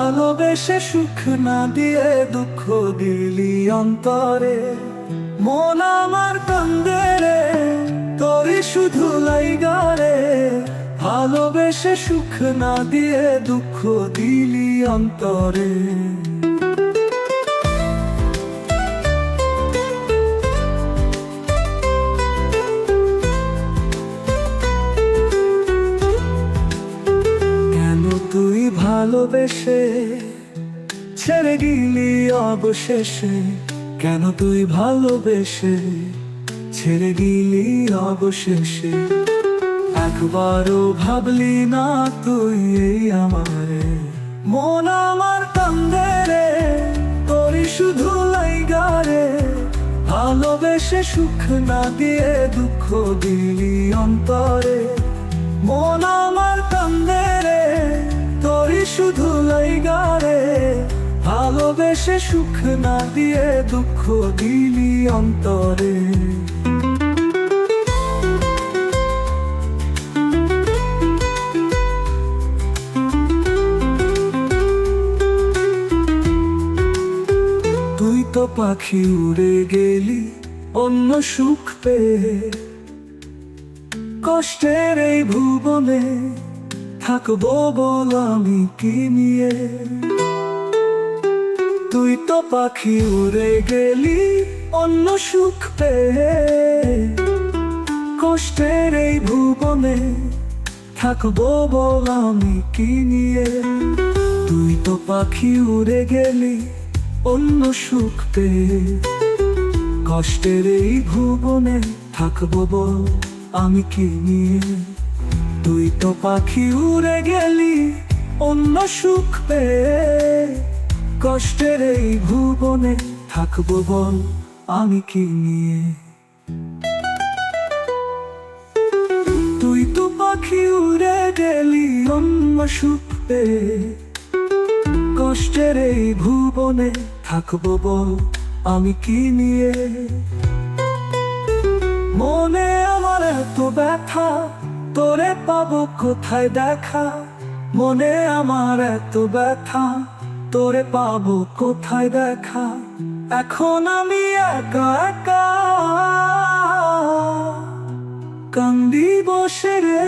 ভালোবেসে সুখ না দিয়ে দুঃখ দিলি অন্তরে। মন আমার কান্দে রে, তোরই শুধু লাইগা রে। ভালোবেসে সুখ না দিয়ে দুঃখ দিলি অন্তরে। কেন তুই ভালোবেসে ছেড়ে গেলি অবশেষে? কেন তুই ভালোবেসে ছেড়ে গেলি অবশেষে? একবারও ভাবলি না তুই এই আমারে। মন আমার কান্দে রে, তোরই শুধু লাইগা রে। ভালোবেসে সুখ না দিয়ে দুঃখ দিলি অন্তরে। মন আমার কান্দে রে, তোরই শুধু লাইগা রে। ভালোবেসে সুখ না দিয়ে দুঃখ দিলি অন্তরে। তুই তো পাখি উড়ে গেলি অন্য সুখ পেয়ে। কষ্টের এই ভুবনে থাকবো বল আমি কি নিয়ে? তুই তো পাখি উড়ে গেলি অন্য সুখ পেয়ে। কষ্টের এই ভুবনে থাকবো বল আমি কি নিয়ে? তুই তো পাখি উড়ে গেলি অন্য সুখ পেয়ে। কষ্টের এই ভুবনে থাকবো বল আমি কি নিয়ে? তুই তো পাখি উড়ে গেলি অন্য সুখ পেয়ে। কষ্টের এই ভুবনে থাকবো বল আমি কি নিয়ে? তুই তো পাখি উড়ে গেলি অন্য সুখ পেয়ে। কষ্টের এই ভুবনে থাকবো বল আমি কি নিয়ে? মনে আমার এত ব্যথা, তোরে পাবো কোথায় দেখা? মনে আমার এত ব্যথা, তোরে পাবো কোথায় দেখা? এখন আমি একা একা কান্দি বসে রে।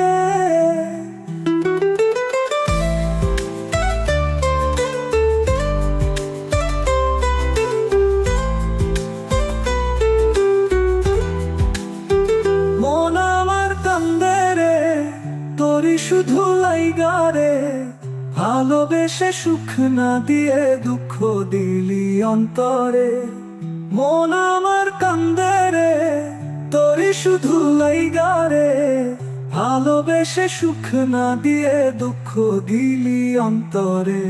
মন আমার কান্দে রে, তোরই শুধু লাইগা রে। ভালোবেসে সুখ না দিয়ে দুঃখ দিলি অন্তরে। মন আমার কান্দে রে, তোরই শুধু লাইগা রে। ভালোবেসে সুখ না দিয়ে দুঃখ দিলি অন্তরে।